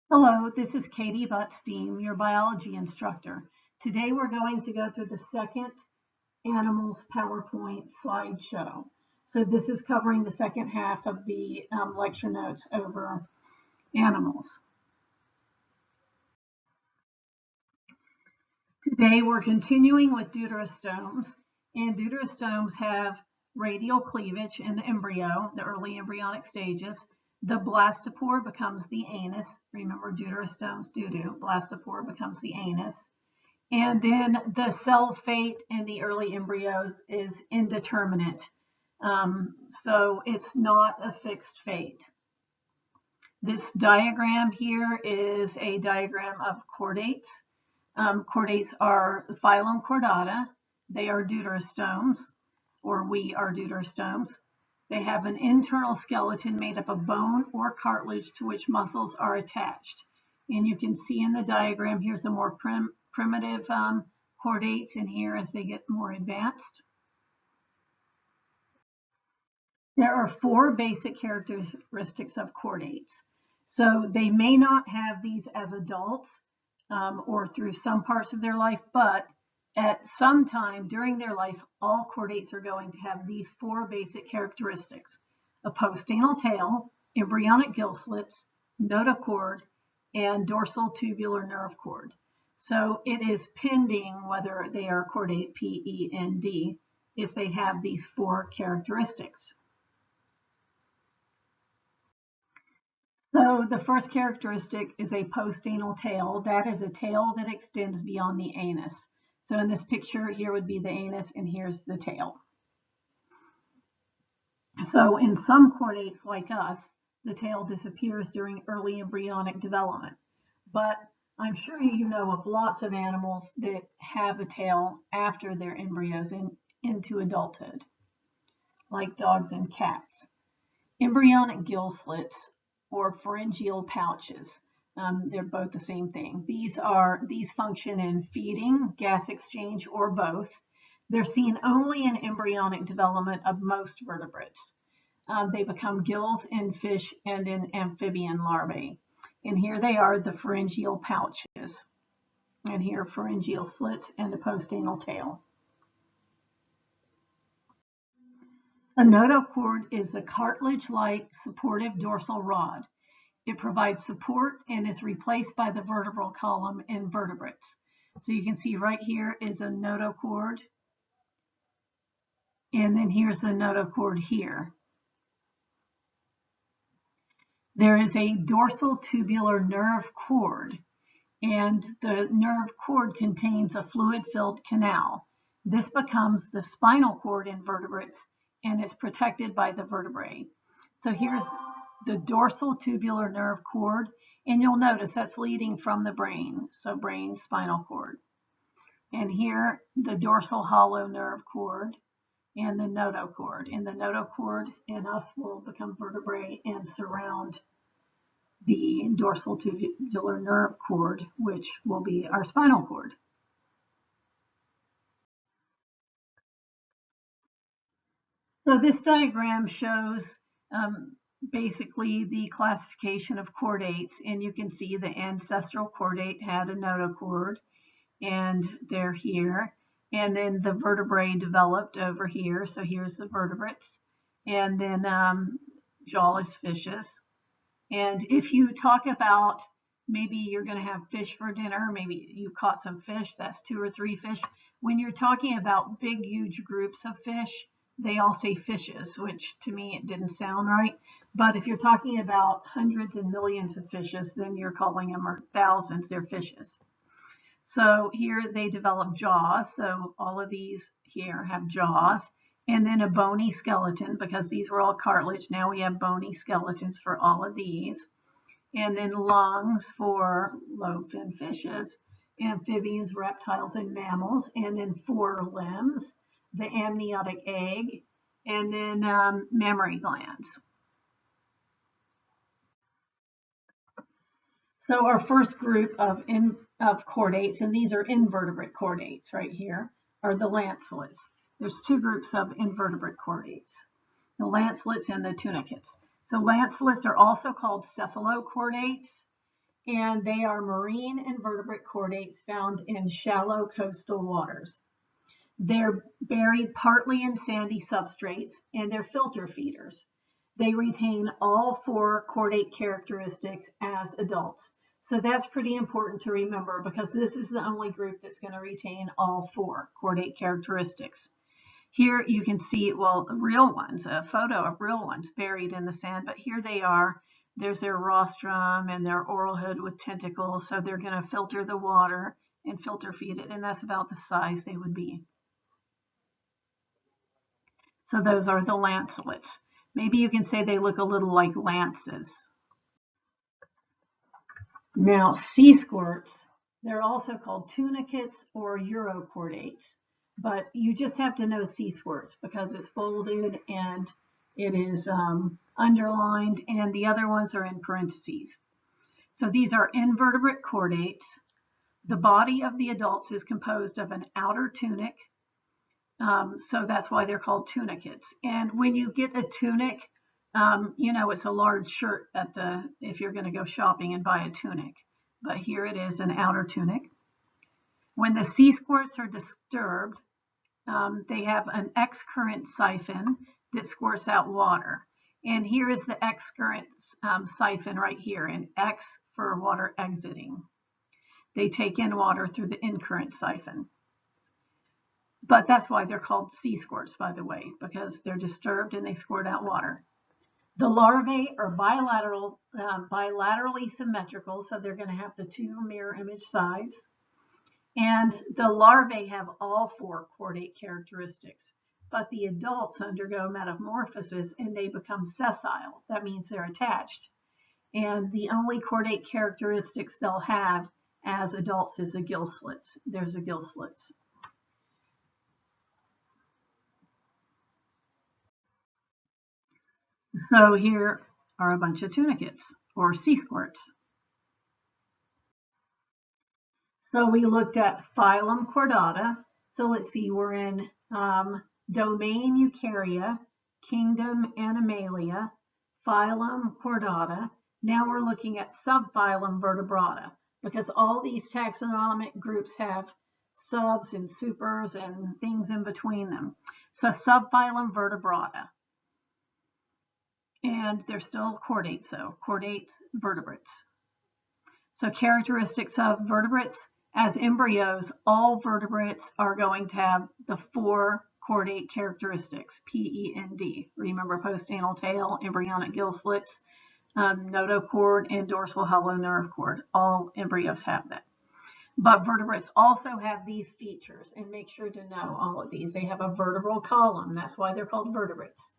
Hello, this is Katie Butts-Dehm, your biology instructor. Today we're going to go through the second animals PowerPoint slideshow. So this is covering the second half of the lecture notes over animals. Today we're continuing with deuterostomes, and deuterostomes have radial cleavage in the embryo, the early embryonic stages. The blastopore becomes the anus. Remember, deuterostomes do. Blastopore becomes the anus. And then the cell fate in the early embryos is indeterminate. So it's not a fixed fate. This diagram here is a diagram of chordates. Chordates are phylum Chordata. They are deuterostomes, or we are deuterostomes. They have an internal skeleton made up of bone or cartilage to which muscles are attached. And you can see in the diagram, here's the more primitive chordates in here as they get more advanced. There are four basic characteristics of chordates. So they may not have these as adults or through some parts of their life, but at some time during their life, all chordates are going to have these four basic characteristics: a postanal tail, embryonic gill slits, notochord, and dorsal tubular nerve cord. So it is pending whether they are chordate PEND if they have these four characteristics. So the first characteristic is a postanal tail. That is a tail that extends beyond the anus. So in this picture, here would be the anus, and here's the tail. So in some chordates like us, the tail disappears during early embryonic development. But I'm sure you know of lots of animals that have a tail after their embryos into adulthood, like dogs and cats. Embryonic gill slits or pharyngeal pouches. They're both the same thing. These function in feeding, gas exchange, or both. They're seen only in embryonic development of most vertebrates. They become gills in fish and in amphibian larvae. And here they are, the pharyngeal pouches. And here pharyngeal slits and the postanal tail. A notochord is a cartilage-like supportive dorsal rod. It provides support and is replaced by the vertebral column in vertebrates. So you can see right here is a notochord, and then here's a notochord here. There is a dorsal tubular nerve cord, and the nerve cord contains a fluid-filled canal. This becomes the spinal cord in vertebrates and is protected by the vertebrae. So here's the dorsal tubular nerve cord, and you'll notice that's leading from the brain, so brain, spinal cord. And here, the dorsal hollow nerve cord and the notochord. And the notochord in us will become vertebrae and surround the dorsal tubular nerve cord, which will be our spinal cord. So this diagram shows basically the classification of chordates, and you can see the ancestral chordate had a notochord, and they're here. And then the vertebrae developed over here. So here's the vertebrates, and then jawless fishes. And if you talk about maybe you're going to have fish for dinner, maybe you caught some fish, that's 2 or 3 fish. When you're talking about big, huge groups of fish, they all say fishes, which to me it didn't sound right. But if you're talking about hundreds and millions of fishes, then you're calling them, or thousands, they're fishes. So here they develop jaws. So all of these here have jaws, and then a bony skeleton, because these were all cartilage. Now we have bony skeletons for all of these. And then lungs for lobe-finned fishes, amphibians, reptiles, and mammals. And then 4 limbs, the amniotic egg, and then mammary glands. So our first group of chordates, and these are invertebrate chordates right here, are the lancelets. There's 2 groups of invertebrate chordates, the lancelets and the tunicates. So lancelets are also called cephalochordates, and they are marine invertebrate chordates found in shallow coastal waters. They're buried partly in sandy substrates, and they're filter feeders. They retain all 4 chordate characteristics as adults. So that's pretty important to remember because this is the only group that's going to retain all 4 chordate characteristics. Here you can see, well, real ones, a photo of real ones buried in the sand, but here they are. There's their rostrum and their oral hood with tentacles, so they're going to filter the water and filter feed it, and that's about the size they would be. So those are the lancelets. Maybe you can say they look a little like lances. Now, sea squirts, they're also called tunicates or urochordates, but you just have to know sea squirts because it's bolded and it is underlined, and the other ones are in parentheses. So these are invertebrate chordates. The body of the adults is composed of an outer tunic, so that's why they're called tunicates. And when you get a tunic, you know it's a large shirt if you're going to go shopping and buy a tunic. But here it is, an outer tunic. When the sea squirts are disturbed, they have an excurrent siphon that squirts out water. And here is the excurrent siphon right here, and X for water exiting. They take in water through the incurrent siphon. But that's why they're called sea squirts, by the way, because they're disturbed and they squirt out water. The larvae are bilaterally symmetrical, so they're going to have the 2 mirror image sides. And the larvae have all 4 chordate characteristics, but the adults undergo metamorphosis and they become sessile. That means they're attached. And the only chordate characteristics they'll have as adults is the gill slits. There's the gill slits. So here are a bunch of tunicates or sea squirts. So we looked at phylum Chordata. So let's see, we're in domain Eukarya, kingdom Animalia, phylum Chordata. Now we're looking at subphylum Vertebrata because all these taxonomic groups have subs and supers and things in between them. So subphylum Vertebrata. And they're still chordates, so chordate vertebrates. So characteristics of vertebrates, as embryos, all vertebrates are going to have the 4 chordate characteristics, P-E-N-D. Remember postanal tail, embryonic gill slits, notochord, and dorsal hollow nerve cord. All embryos have that. But vertebrates also have these features, and make sure to know all of these. They have a vertebral column. That's why they're called vertebrates.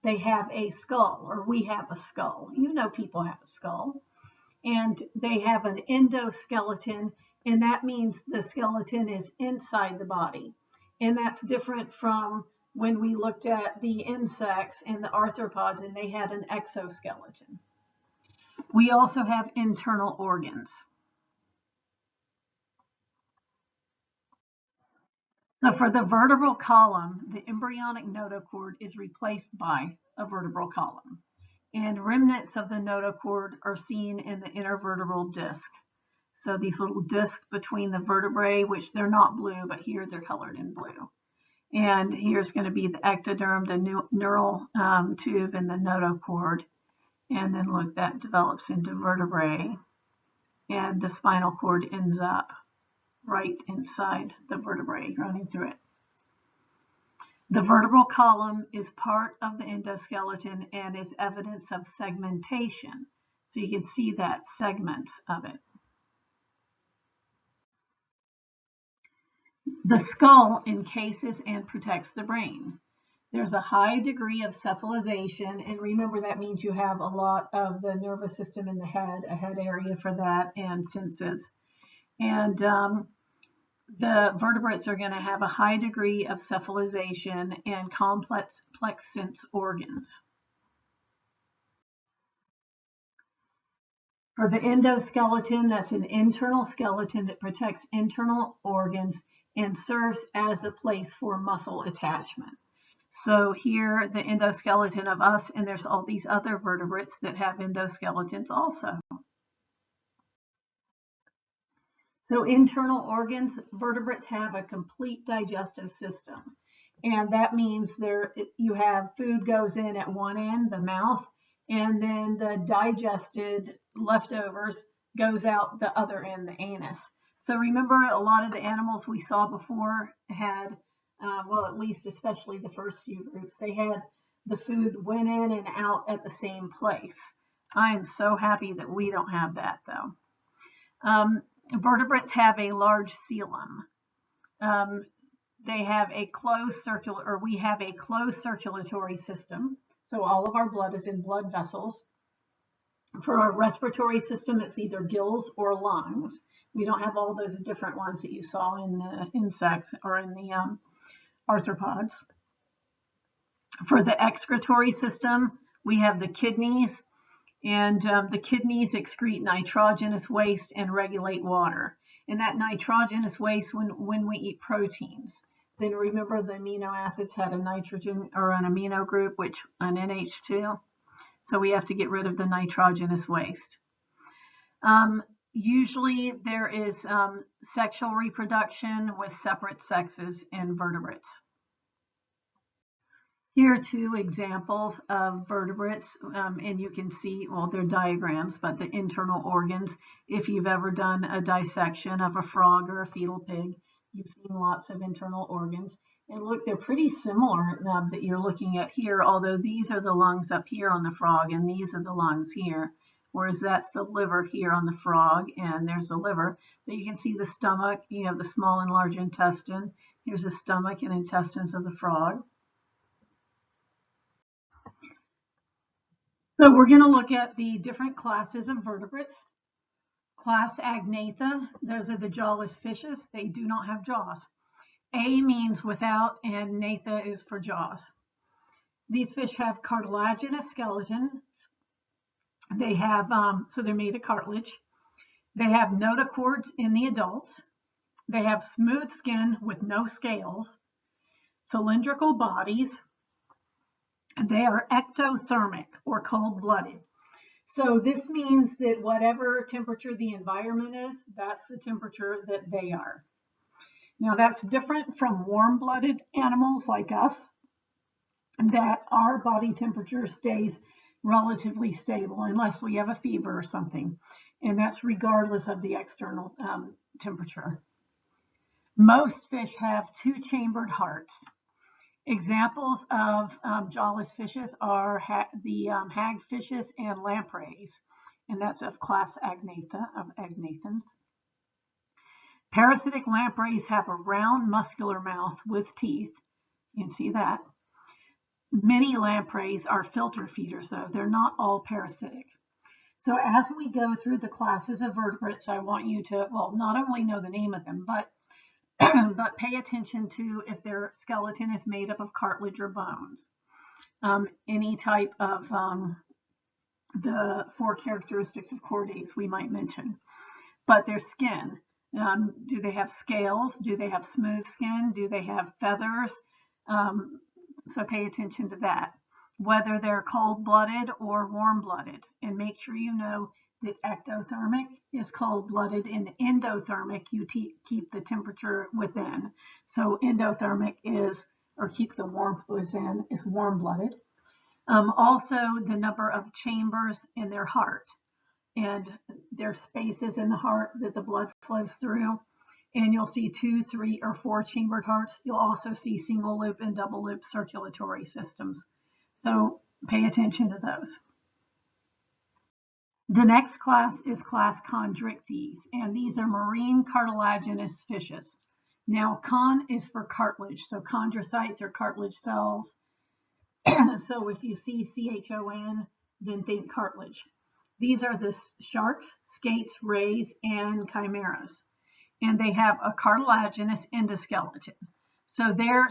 They have a skull, or we have a skull. You know people have a skull. And they have an endoskeleton, and that means the skeleton is inside the body. And that's different from when we looked at the insects and the arthropods, and they had an exoskeleton. We also have internal organs. So for the vertebral column, the embryonic notochord is replaced by a vertebral column. And remnants of the notochord are seen in the intervertebral disc. So these little discs between the vertebrae, which they're not blue, but here they're colored in blue. And here's going to be the ectoderm, the neural tube, and the notochord. And then look, that develops into vertebrae. And the spinal cord ends up right inside the vertebrae, running through it. The vertebral column is part of the endoskeleton and is evidence of segmentation. So you can see that segments of it. The skull encases and protects the brain. There's a high degree of cephalization, and remember that means you have a lot of the nervous system in the head, a head area for that, and senses. And the vertebrates are going to have a high degree of cephalization and complex sense organs. For the endoskeleton, that's an internal skeleton that protects internal organs and serves as a place for muscle attachment. So here, the endoskeleton of us, and there's all these other vertebrates that have endoskeletons also. So internal organs, vertebrates have a complete digestive system. And that means you have food goes in at one end, the mouth, and then the digested leftovers goes out the other end, the anus. So remember, a lot of the animals we saw before had, well, at least especially the first few groups, they had the food went in and out at the same place. I am so happy that we don't have that, though. Vertebrates have a large coelom. They have a closed circular, or we have a closed circulatory system. So all of our blood is in blood vessels. For our respiratory system, it's either gills or lungs. We don't have all those different ones that you saw in the insects or in the arthropods. For the excretory system, we have the kidneys, and the kidneys excrete nitrogenous waste and regulate water. And that nitrogenous waste, when we eat proteins, then remember the amino acids had a nitrogen or an amino group, which an NH2. So we have to get rid of the nitrogenous waste. Usually there is sexual reproduction with separate sexes in vertebrates. Here are two examples of vertebrates, and you can see, well, they're diagrams, but the internal organs. If you've ever done a dissection of a frog or a fetal pig, you've seen lots of internal organs. And look, they're pretty similar that you're looking at here, although these are the lungs up here on the frog, and these are the lungs here, whereas that's the liver here on the frog, and there's the liver. But you can see the stomach, you have the small and large intestine. Here's the stomach and intestines of the frog. So we're going to look at the different classes of vertebrates. Class Agnatha, those are the jawless fishes. They do not have jaws. A means without, and natha is for jaws. These fish have cartilaginous skeletons. They have, so they're made of cartilage. They have notochords in the adults. They have smooth skin with no scales, cylindrical bodies. They are ectothermic or cold-blooded. So this means that whatever temperature the environment is, that's the temperature that they are. Now that's different from warm-blooded animals like us, that our body temperature stays relatively stable unless we have a fever or something. And that's regardless of the external temperature. Most fish have two-chambered hearts. Examples of jawless fishes are the hagfishes and lampreys, and that's of class Agnatha, of agnathans. Parasitic lampreys have a round muscular mouth with teeth. You can see that. Many lampreys are filter feeders, though. They're not all parasitic. So as we go through the classes of vertebrates, I want you to, well, not only know the name of them, but pay attention to if their skeleton is made up of cartilage or bones. Any type of the 4 characteristics of chordates we might mention. But their skin, do they have scales? Do they have smooth skin? Do they have feathers? So pay attention to that. Whether they're cold-blooded or warm-blooded, and make sure you know that ectothermic is cold-blooded and endothermic, you keep the temperature within. So endothermic is, or keep the warmth within, is warm-blooded. Also, the number of chambers in their heart and their spaces in the heart that the blood flows through. And you'll see 2, 3, or 4 chambered hearts. You'll also see single loop and double loop circulatory systems. So pay attention to those. The next class is class Chondrichthyes, and these are marine cartilaginous fishes. Now, con is for cartilage, so chondrocytes are cartilage cells. So if you see CHON, then think cartilage. These are the sharks, skates, rays, and chimeras, and they have a cartilaginous endoskeleton. So their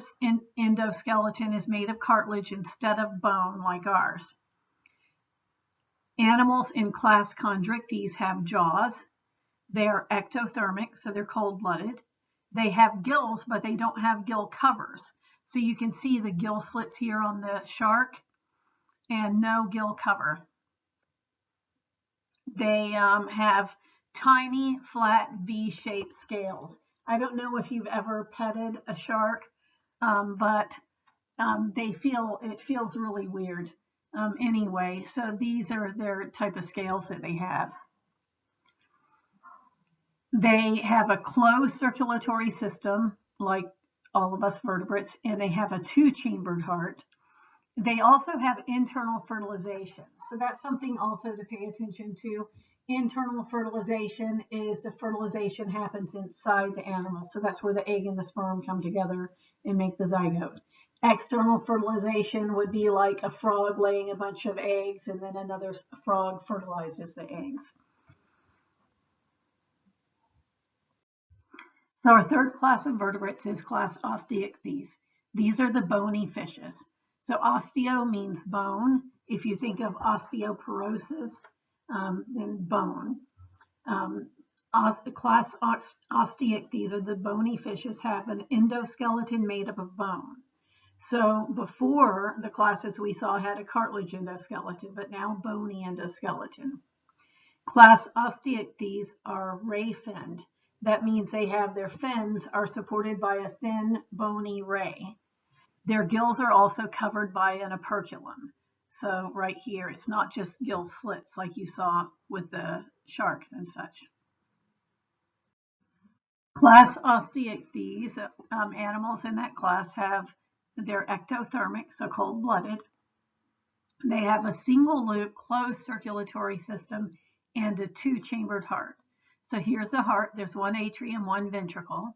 endoskeleton is made of cartilage instead of bone like ours. Animals in class Chondrichthyes have jaws. They are ectothermic, so they're cold-blooded. They have gills, but they don't have gill covers. So you can see the gill slits here on the shark and no gill cover. They have tiny, flat, V-shaped scales. I don't know if you've ever petted a shark, but it feels really weird anyway. So these are their type of scales that they have. They have a closed circulatory system, like all of us vertebrates, and they have a two-chambered heart. They also have internal fertilization. So that's something also to pay attention to. Internal fertilization is the fertilization happens inside the animal. So that's where the egg and the sperm come together and make the zygote. External fertilization would be like a frog laying a bunch of eggs and then another frog fertilizes the eggs. So our third class of vertebrates is class Osteichthyes. These are the bony fishes. So osteo means bone. If you think of osteoporosis, then bone. Class Osteichthyes are the bony fishes have an endoskeleton made up of bone. So before, the classes we saw had a cartilage endoskeleton, but now bony endoskeleton. Class Osteichthyes are ray-finned. That means they have their fins are supported by a thin, bony ray. Their gills are also covered by an operculum. So right here, it's not just gill slits like you saw with the sharks and such. Class Osteichthyes, animals in that class they're ectothermic, so cold-blooded. They have a single loop closed circulatory system and a two-chambered heart. So here's a heart, there's one atrium, one ventricle,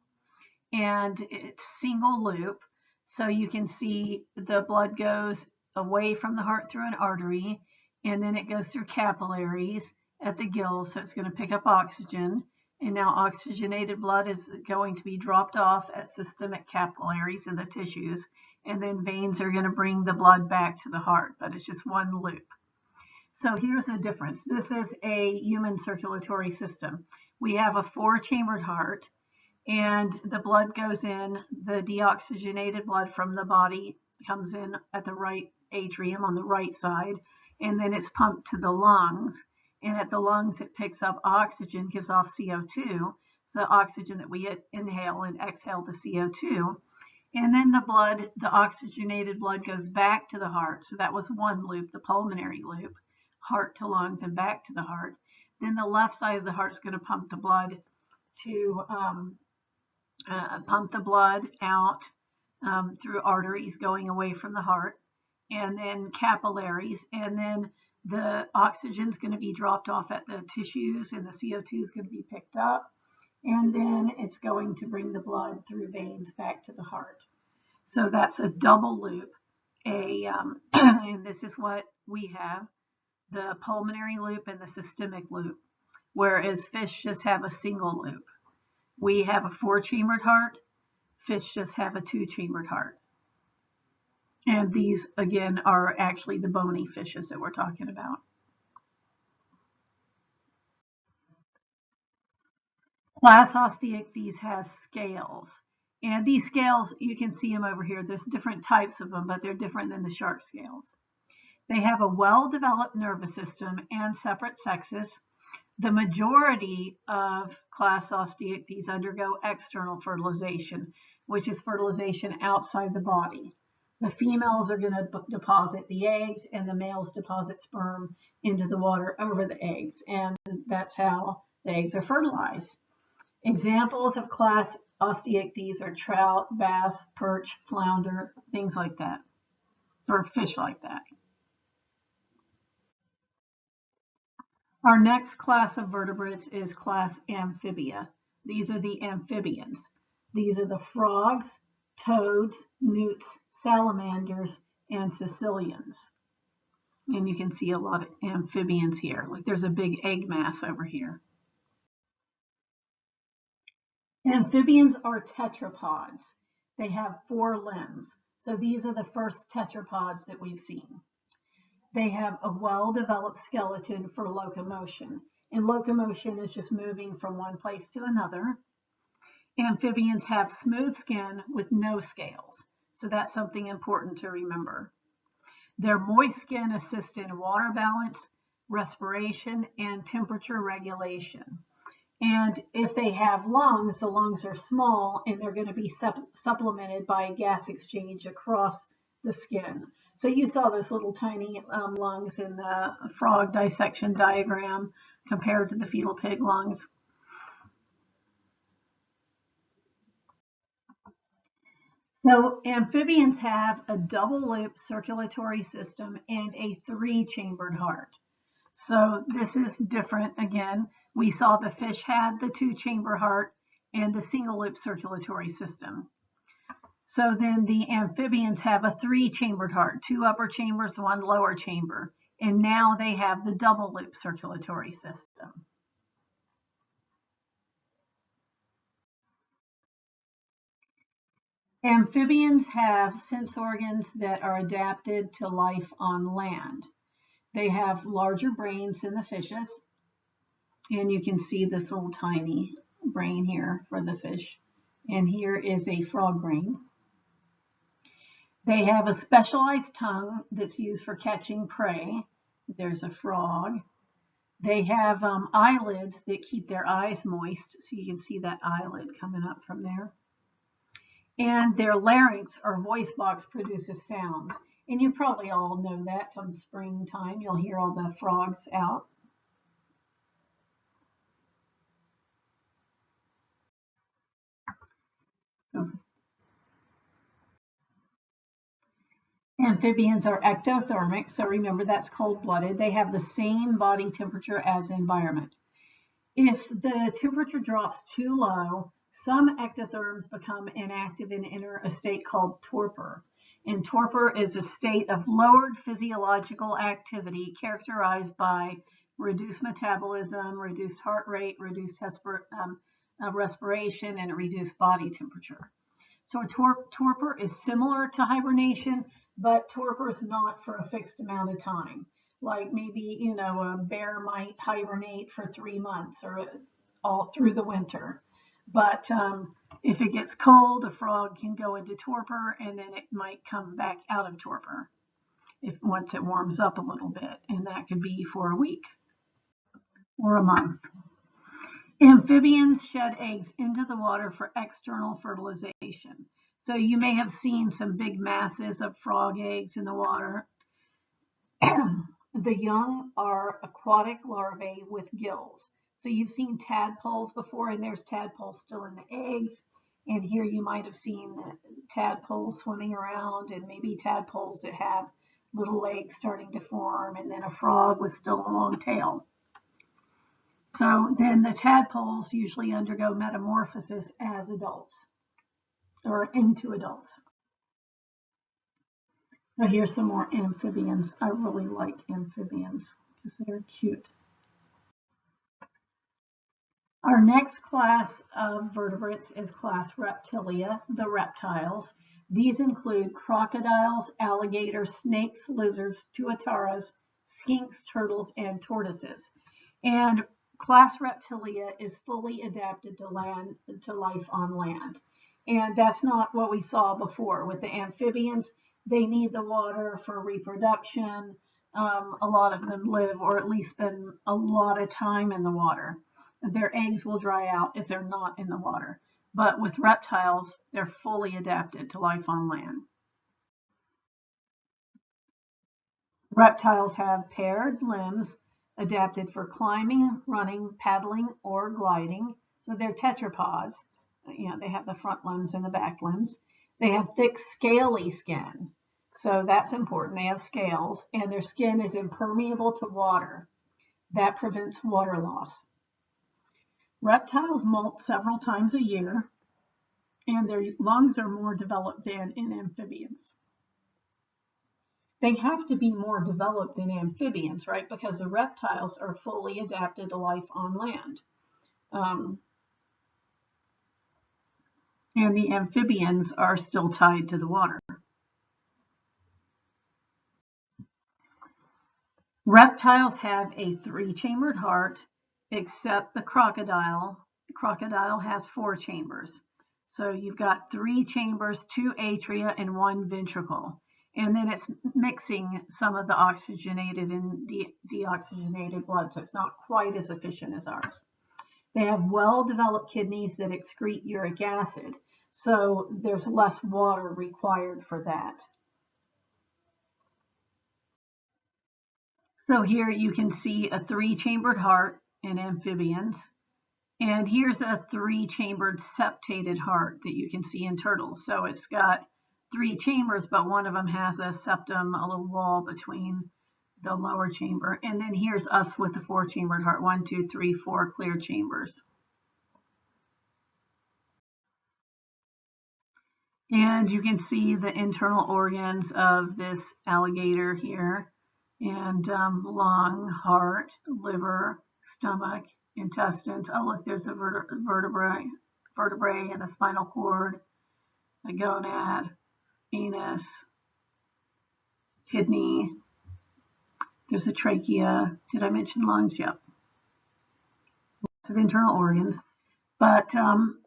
and it's single loop. So you can see the blood goes away from the heart through an artery, and then it goes through capillaries at the gills, so it's going to pick up oxygen. And now oxygenated blood is going to be dropped off at systemic capillaries in the tissues, and then veins are going to bring the blood back to the heart, but it's just one loop. So here's the difference. This is a human circulatory system. We have a four-chambered heart, and the blood goes in, the deoxygenated blood from the body comes in at the right atrium on the right side, and then it's pumped to the lungs. And at the lungs, it picks up oxygen, gives off CO2. So the oxygen that we inhale and exhale the CO2. And then the oxygenated blood goes back to the heart. So that was one loop, the pulmonary loop, heart to lungs and back to the heart. Then the left side of the heart is going to pump the blood out through arteries going away from the heart, and then capillaries, and then the oxygen is going to be dropped off at the tissues and the CO2 is going to be picked up, and then it's going to bring the blood through veins back to the heart. So that's a double loop, and this is what we have, the pulmonary loop and the systemic loop, whereas fish just have a single loop. We have a four-chambered heart, fish just have a two-chambered heart. And these, again, are actually the bony fishes that we're talking about. Class Osteichthyes has scales. And these scales, you can see them over here. There's different types of them, but they're different than the shark scales. They have a well-developed nervous system and separate sexes. The majority of class Osteichthyes undergo external fertilization, which is fertilization outside the body. The females are going to deposit the eggs, and the males deposit sperm into the water over the eggs, and that's how the eggs are fertilized. Examples of class Osteichthyes are trout, bass, perch, flounder, things like that, or fish like that. Our next class of vertebrates is class Amphibia. These are the amphibians. These are the frogs, toads, newts, salamanders, and caecilians. And you can see a lot of amphibians here. Like there's a big egg mass over here. Amphibians are tetrapods. They have 4 limbs. So these are the first tetrapods that we've seen. They have a well-developed skeleton for locomotion. And locomotion is just moving from one place to another. Amphibians have smooth skin with no scales. So that's something important to remember. Their moist skin assists in water balance, respiration, and temperature regulation. And if they have lungs, the lungs are small and they're going to be supplemented by gas exchange across the skin. So you saw those little tiny lungs in the frog dissection diagram compared to the fetal pig lungs. So amphibians have a double loop circulatory system and a 3-chambered heart. So this is different. Again, we saw the fish had the 2-chamber heart and the single loop circulatory system. So then the amphibians have a 3-chambered heart, 2 upper chambers, 1 lower chamber. And now they have the double loop circulatory system. Amphibians have sense organs that are adapted to life on land. They have larger brains than the fishes. And you can see this little tiny brain here for the fish. And here is a frog brain. They have a specialized tongue that's used for catching prey. There's a frog. They have eyelids that keep their eyes moist. So you can see that eyelid coming up from there. And their larynx or voice box produces sounds. And you probably all know that come springtime, you'll hear all the frogs out. So, amphibians are ectothermic, so remember that's cold-blooded. They have the same body temperature as the environment. If the temperature drops too low, some ectotherms become inactive and enter a state called torpor. And torpor is a state of lowered physiological activity characterized by reduced metabolism, reduced heart rate, reduced respiration, and a reduced body temperature. So a torpor is similar to hibernation, but torpor is not for a fixed amount of time. Like maybe, a bear might hibernate for 3 months or all through the winter. But if it gets cold, a frog can go into torpor and then it might come back out of torpor once it warms up a little bit. And that could be for a week or a month. Amphibians shed eggs into the water for external fertilization. So you may have seen some big masses of frog eggs in the water. The young are aquatic larvae with gills. So you've seen tadpoles before, and there's tadpoles still in the eggs. And here you might have seen tadpoles swimming around, and maybe tadpoles that have little legs starting to form, and then a frog with still a long tail. So then the tadpoles usually undergo metamorphosis as adults or into adults. So here's some more amphibians. I really like amphibians because they're cute. Our next class of vertebrates is class Reptilia, the reptiles. These include crocodiles, alligators, snakes, lizards, tuataras, skinks, turtles, and tortoises. And class Reptilia is fully adapted to life on land. And that's not what we saw before with the amphibians. They need the water for reproduction. A lot of them live or at least spend a lot of time in the water. Their eggs will dry out if they're not in the water. But with reptiles, they're fully adapted to life on land. Reptiles have paired limbs adapted for climbing, running, paddling, or gliding. So they're tetrapods. They have the front limbs and the back limbs. They have thick, scaly skin. So that's important. They have scales, and their skin is impermeable to water. That prevents water loss. Reptiles molt several times a year, and their lungs are more developed than in amphibians. They have to be more developed than amphibians, right? Because the reptiles are fully adapted to life on land. And the amphibians are still tied to the water. Reptiles have a 3-chambered heart, except the crocodile. The crocodile has 4 chambers. So you've got 3 chambers, 2 atria, and 1 ventricle. And then it's mixing some of the oxygenated and deoxygenated blood, so it's not quite as efficient as ours. They have well-developed kidneys that excrete uric acid, so there's less water required for that. So here you can see a 3-chambered heart in amphibians. And here's a 3-chambered septated heart that you can see in turtles. So it's got 3 chambers, but one of them has a septum, a little wall between the lower chamber. And then here's us with the 4-chambered heart. 1, 2, 3, 4 clear chambers. And you can see the internal organs of this alligator here. And lung, heart, liver, stomach, intestines. Oh, look, there's a vertebrae and a spinal cord, a gonad, anus, kidney. There's a trachea. Did I mention lungs? Yep. Lots of internal organs. But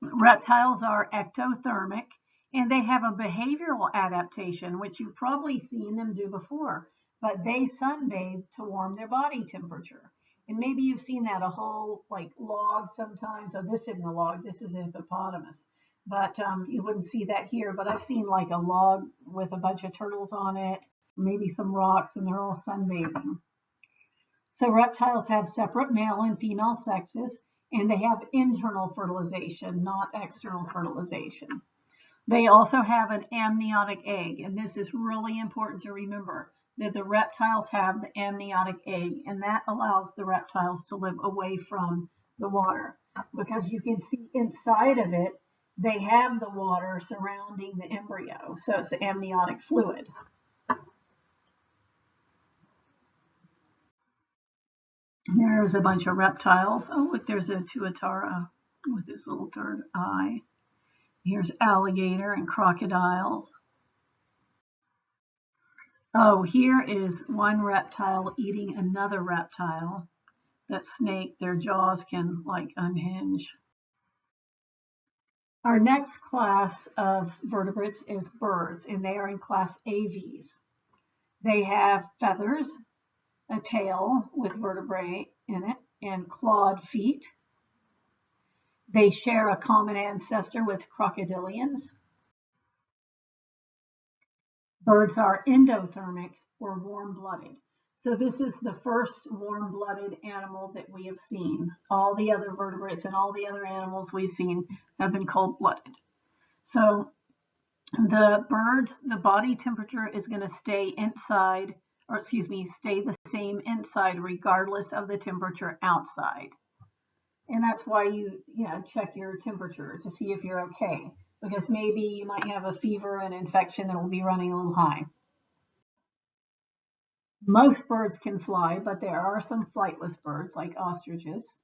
reptiles are ectothermic, and they have a behavioral adaptation, which you've probably seen them do before. But they sunbathe to warm their body temperature. And maybe you've seen that, a whole like log sometimes. Oh, this isn't a log, this is a hippopotamus. But you wouldn't see that here. But I've seen like a log with a bunch of turtles on it, maybe some rocks, and they're all sunbathing. So reptiles have separate male and female sexes, and they have internal fertilization, not external fertilization. They also have an amniotic egg, and this is really important to remember, that the reptiles have the amniotic egg, and that allows the reptiles to live away from the water, because you can see inside of it, they have the water surrounding the embryo, so it's the amniotic fluid. Here's a bunch of reptiles. Oh, look, there's a tuatara with this little third eye. Here's alligator and crocodiles. Oh, here is one reptile eating another reptile. That snake, their jaws can like unhinge. Our next class of vertebrates is birds, and they are in class Aves. They have feathers, a tail with vertebrae in it, and clawed feet. They share a common ancestor with crocodilians. Birds are endothermic, or warm-blooded. So this is the first warm-blooded animal that we have seen. All the other vertebrates and all the other animals we've seen have been cold-blooded. So the birds, the body temperature is going to stay inside, or excuse me, stay the same inside regardless of the temperature outside. And that's why you check your temperature to see if you're okay, because maybe you might have a fever and infection that will be running a little high. Most birds can fly, but there are some flightless birds like ostriches.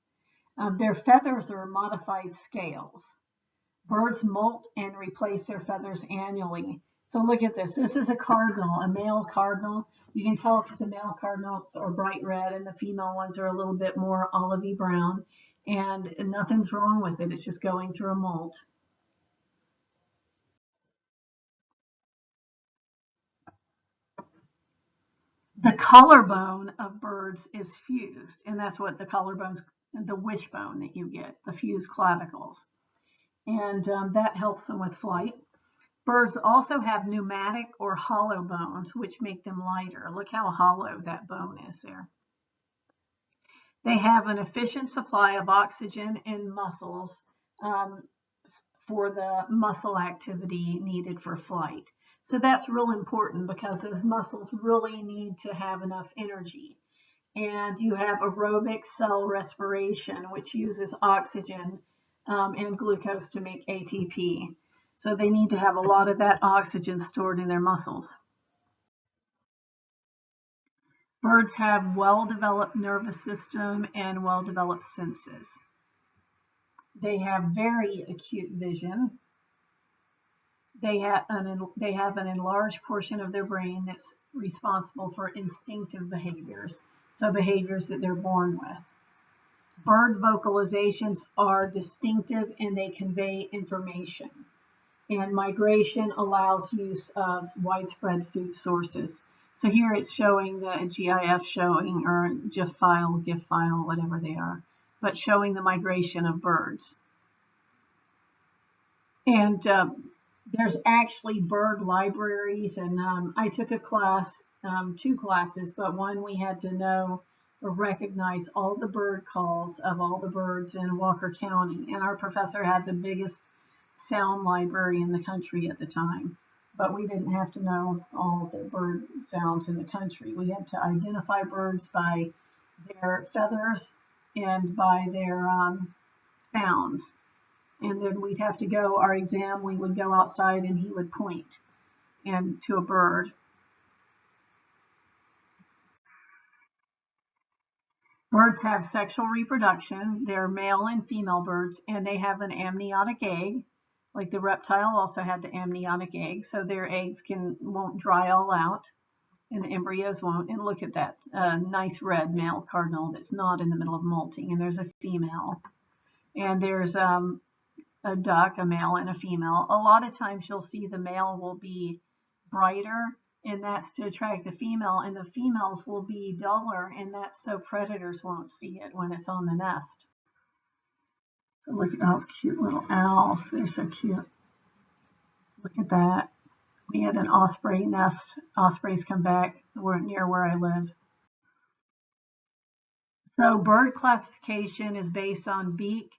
Their feathers are modified scales. Birds molt and replace their feathers annually. So look at this. This is a cardinal, a male cardinal. You can tell because the male cardinals are bright red and the female ones are a little bit more olivey brown. And nothing's wrong with it. It's just going through a molt. The collarbone of birds is fused, and that's what the collarbone's, the wishbone that you get, the fused clavicles. And that helps them with flight. Birds also have pneumatic or hollow bones, which make them lighter. Look how hollow that bone is there. They have an efficient supply of oxygen and muscles for the muscle activity needed for flight. So that's real important because those muscles really need to have enough energy. And you have aerobic cell respiration, which uses oxygen and glucose to make ATP. So they need to have a lot of that oxygen stored in their muscles. Birds have well-developed nervous system and well-developed senses. They have very acute vision. They have an enlarged portion of their brain that's responsible for instinctive behaviors, so behaviors that they're born with. Bird vocalizations are distinctive and they convey information. And migration allows use of widespread food sources. So here it's showing the GIF showing, or GIF file, whatever they are. but showing the migration of birds. And there's actually bird libraries, and I took a class, 2 classes, but one we had to know or recognize all the bird calls of all the birds in Walker County. And our professor had the biggest sound library in the country at the time, but we didn't have to know all the bird sounds in the country. We had to identify birds by their feathers and by their sounds. And then we'd have to go, our exam, we would go outside and he would point and to a bird. Birds have sexual reproduction. They're male and female birds, and they have an amniotic egg. Like the reptile also had the amniotic egg, so their eggs won't dry all out, and the embryos won't. And look at that nice red male cardinal that's not in the middle of molting, and there's a female. And there's a duck, a male and a female. A lot of times you'll see the male will be brighter, and that's to attract the female, and the females will be duller, and that's so predators won't see it when it's on the nest. So look at all the cute little owls. They're so cute. Look at that. We had an osprey nest. Ospreys come back near where I live. So bird classification is based on beak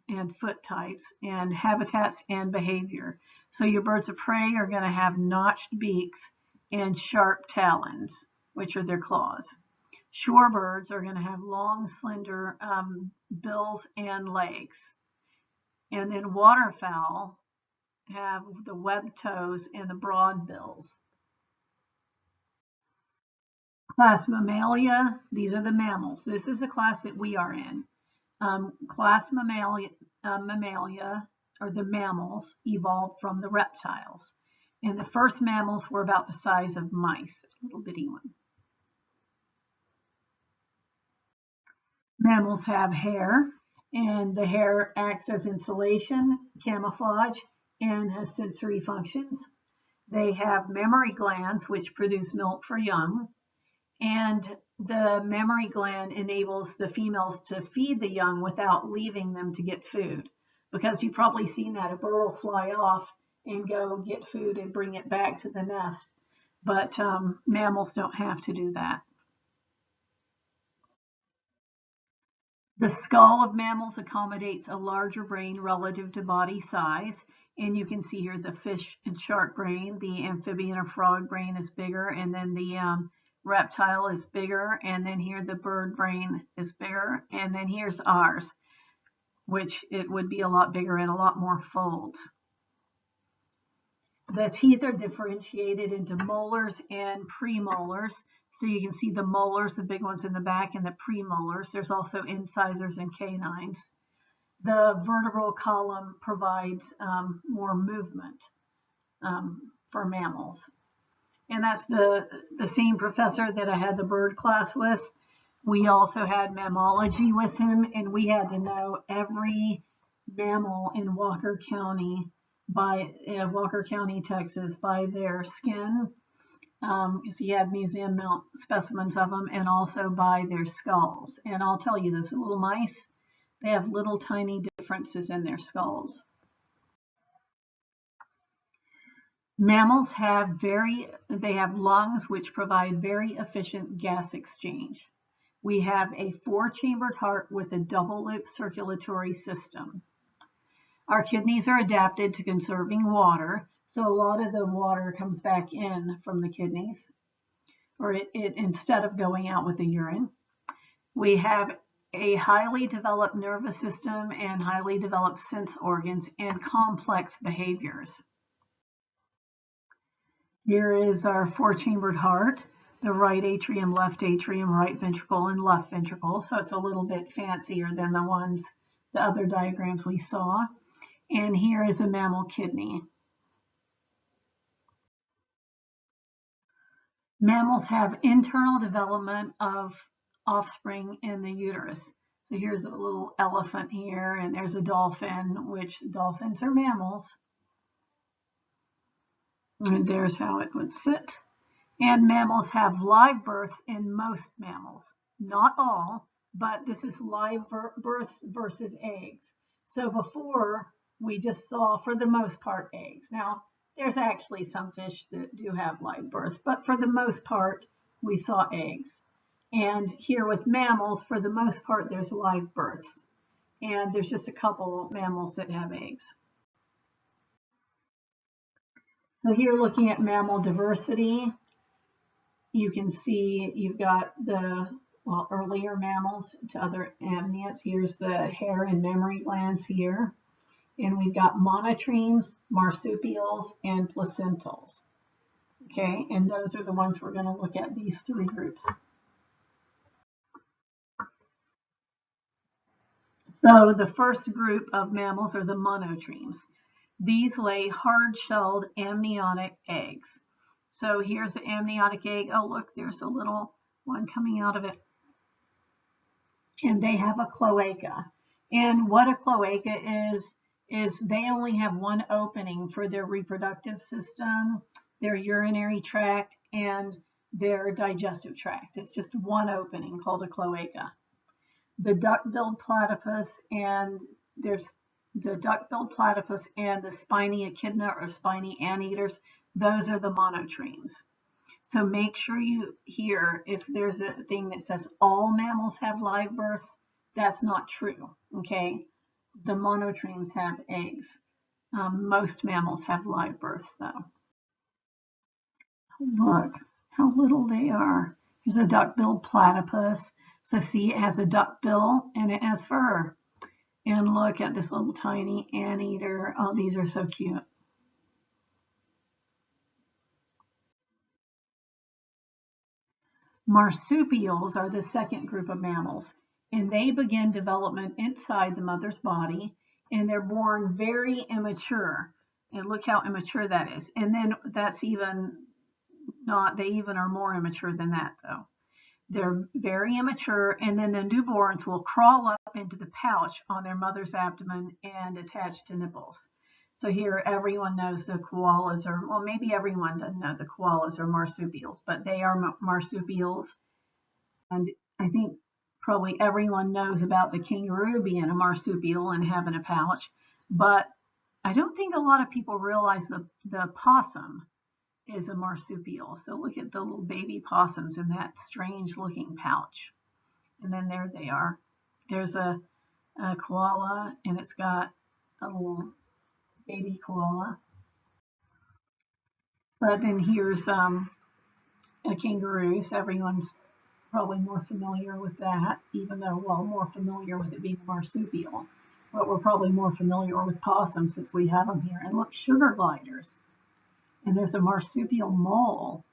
and foot types and habitats and behavior. So your birds of prey are going to have notched beaks and sharp talons, which are their claws. Shorebirds are going to have long, slender bills and legs. And then waterfowl have the webbed toes and the broad bills. Class Mammalia, these are the mammals. This is the class that we are in. Class Mammalia, or the mammals, evolved from the reptiles. And the first mammals were about the size of mice, a little bitty one. Mammals have hair, and the hair acts as insulation, camouflage, and has sensory functions. They have mammary glands, which produce milk for young, and the mammary gland enables the females to feed the young without leaving them to get food. Because you've probably seen that a bird will fly off and go get food and bring it back to the nest, but mammals don't have to do that. The skull of mammals accommodates a larger brain relative to body size, and you can see here the fish and shark brain. The amphibian or frog brain is bigger, and then the reptile is bigger, and then here the bird brain is bigger, and then here's ours, which it would be a lot bigger and a lot more folds. The teeth are differentiated into molars and premolars. So you can see the molars, the big ones in the back, and the premolars. There's also incisors and canines. The vertebral column provides more movement for mammals. And that's the same professor that I had the bird class with. We also had mammalogy with him, and we had to know every mammal in Walker County, Texas, by their skin. So you had museum mount specimens of them, and also by their skulls. And I'll tell you this, little mice, they have little tiny differences in their skulls. Mammals have lungs which provide very efficient gas exchange. We have a 4-chambered heart with a double loop circulatory system. Our kidneys are adapted to conserving water, so a lot of the water comes back in from the kidneys, or it instead of going out with the urine. We have a highly developed nervous system and highly developed sense organs and complex behaviors. Here is our 4-chambered heart, the right atrium, left atrium, right ventricle, and left ventricle. So it's a little bit fancier than the other diagrams we saw. And here is a mammal kidney. Mammals have internal development of offspring in the uterus. So here's a little elephant here, and there's a dolphin, which dolphins are mammals. And there's how it would sit. And mammals have live births in most mammals. Not all, but this is live births versus eggs. So before, we just saw, for the most part, eggs. Now, there's actually some fish that do have live births, but for the most part, we saw eggs. And here with mammals, for the most part, there's live births. And there's just a couple mammals that have eggs. So here, looking at mammal diversity, you can see you've got the earlier mammals to other amniotes. Here's the hair and mammary glands here. And we've got monotremes, marsupials, and placentals. Okay, and those are the ones we're going to look at, these three groups. So the first group of mammals are the monotremes. These lay hard-shelled amniotic eggs. So here's the amniotic egg. Oh, look, there's a little one coming out of it. And they have a cloaca. And what a cloaca is they only have one opening for their reproductive system, their urinary tract, and their digestive tract. It's just one opening called a cloaca. The duck-billed platypus and there's the duck-billed platypus and the spiny echidna or spiny anteaters, those are the monotremes. So make sure you hear if there's a thing that says all mammals have live births, that's not true, okay? The monotremes have eggs. Most mammals have live births though. Look how little they are. Here's a duck-billed platypus. So see, it has a duck bill and it has fur. And look at this little tiny anteater. Oh, these are so cute. Marsupials are the second group of mammals, and they begin development inside the mother's body, and they're born very immature. And look how immature that is. And then that's even not, they even are more immature than that though. They're very immature, and then the newborns will crawl up into the pouch on their mother's abdomen and attach to nipples. So here everyone knows the koalas are, well, maybe everyone doesn't know the koalas are marsupials, but they are marsupials. And I think probably everyone knows about the kangaroo being a marsupial and having a pouch, but I don't think a lot of people realize the possum is a marsupial. So look at the little baby possums in that strange looking pouch. And then there they are. There's a koala and it's got a little baby koala. But then here's a kangaroo. So everyone's probably more familiar with that, even though, well, more familiar with it being a marsupial. But we're probably more familiar with possums since we have them here. And look, sugar gliders. And there's a marsupial mole.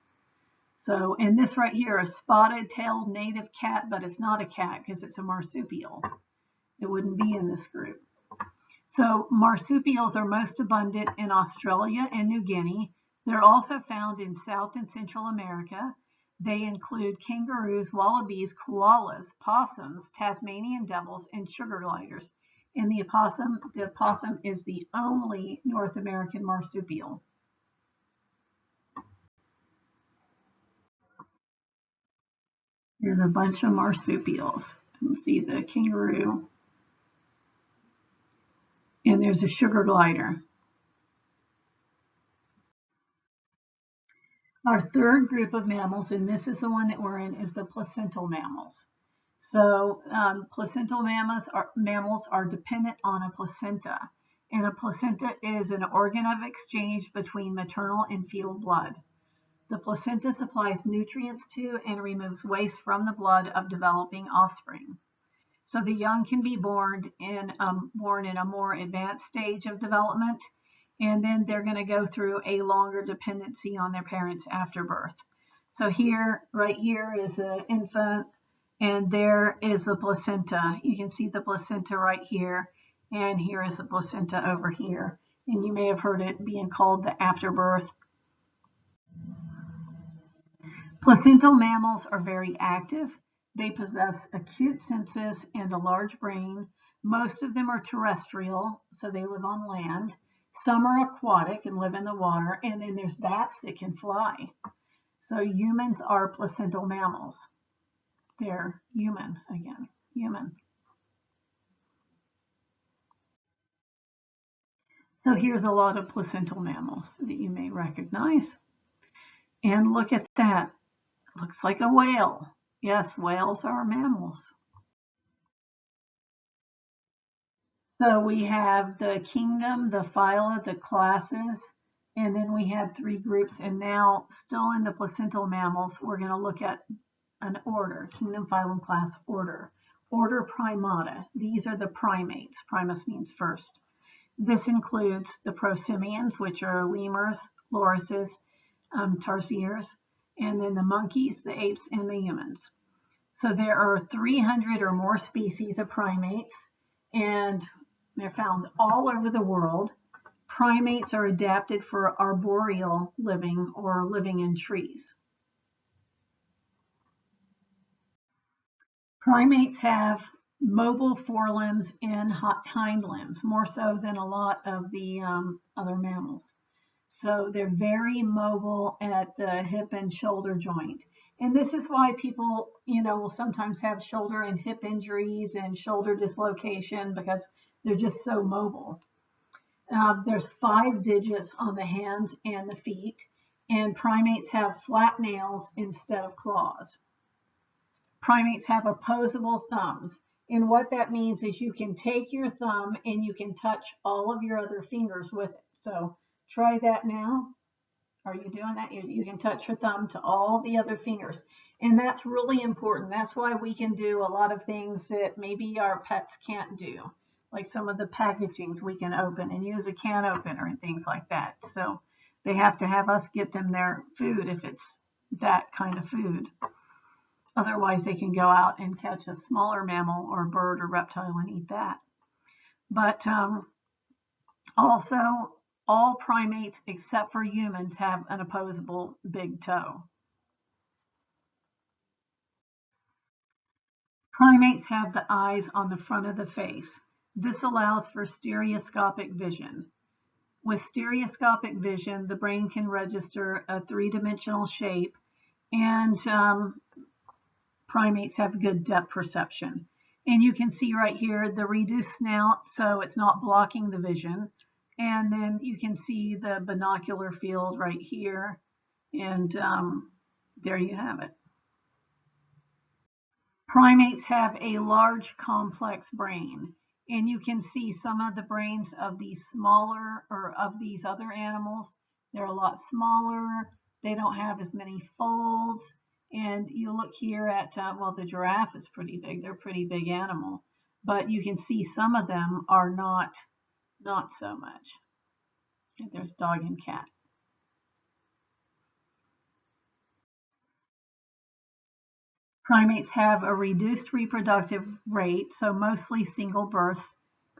So, and this right here, a spotted-tailed native cat, but it's not a cat because it's a marsupial. It wouldn't be in this group. So marsupials are most abundant in Australia and New Guinea. They're also found in South and Central America. They include kangaroos, wallabies, koalas, possums, Tasmanian devils, and sugar gliders. And the possum is the only North American marsupial. There's a bunch of marsupials. Let's see the kangaroo. And there's a sugar glider. Our third group of mammals, and this is the one that we're in, is the placental mammals. So placental mammals are dependent on a placenta. And a placenta is an organ of exchange between maternal and fetal blood. The placenta supplies nutrients to and removes waste from the blood of developing offspring. So the young can be born in a more advanced stage of development, and then they're going to go through a longer dependency on their parents after birth. So here, right here is an infant, and there is the placenta. You can see the placenta right here, and here is the placenta over here. And you may have heard it being called the afterbirth. Placental mammals are very active. They possess acute senses and a large brain. Most of them are terrestrial, so they live on land. Some are aquatic and live in the water, and then there's bats that can fly. So humans are placental mammals. They're human again. human. So here's a lot of placental mammals that you may recognize. And look at that. It looks like a whale. Yes, whales are mammals. So we have the kingdom, the phyla, the classes, and then we had 3 groups. And now, still in the placental mammals, we're going to look at an order: kingdom, phylum, class, order. Order Primata. These are the primates. Primus means first. This includes the prosimians, which are lemurs, lorises, tarsiers, and then the monkeys, the apes, and the humans. So there are 300 or more species of primates, and they're found all over the world. Primates are adapted for arboreal living or living in trees. Primates have mobile forelimbs and hind limbs, more so than a lot of the other mammals. So they're very mobile at the hip and shoulder joint. And this is why people, will sometimes have shoulder and hip injuries and shoulder dislocation, because they're just so mobile. There's 5 digits on the hands and the feet, and primates have flat nails instead of claws. Primates have opposable thumbs. And what that means is you can take your thumb and you can touch all of your other fingers with it. So try that now. Are you doing that? You can touch your thumb to all the other fingers. And that's really important. That's why we can do a lot of things that maybe our pets can't do. Like some of the packagings we can open and use a can opener and things like that. So they have to have us get them their food if it's that kind of food. Otherwise, they can go out and catch a smaller mammal or bird or reptile and eat that. But also, all primates except for humans have an opposable big toe. Primates have the eyes on the front of the face. This allows for stereoscopic vision. With stereoscopic vision, the brain can register a 3-dimensional shape, and primates have good depth perception. And you can see right here the reduced snout, so it's not blocking the vision. And then you can see the binocular field right here. And there you have it. Primates have a large, complex brain. And you can see some of the brains of these smaller, or of these other animals. They're a lot smaller. They don't have as many folds. And you look here at, well, the giraffe is pretty big. They're a pretty big animal. But you can see some of them are not so much. There's dog and cat. Primates have a reduced reproductive rate, so mostly single births,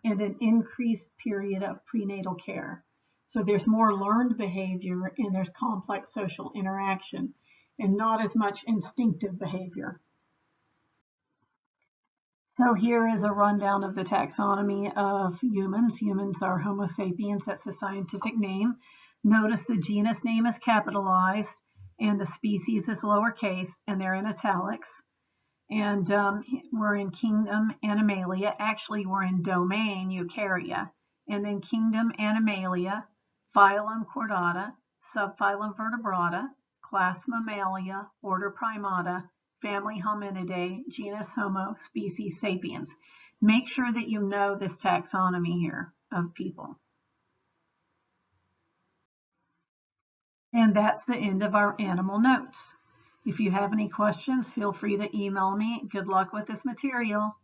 and an increased period of prenatal care. So there's more learned behavior and there's complex social interaction and not as much instinctive behavior. So here is a rundown of the taxonomy of humans. Humans are Homo sapiens, that's the scientific name. Notice the genus name is capitalized and the species is lowercase, and they're in italics. And we're in kingdom Animalia. Actually, we're in domain Eukarya. And then kingdom Animalia, phylum Chordata, subphylum Vertebrata, class Mammalia, order Primata, family Hominidae, genus Homo, species Sapiens. Make sure that you know this taxonomy here of people. And that's the end of our animal notes. If you have any questions, feel free to email me. Good luck with this material.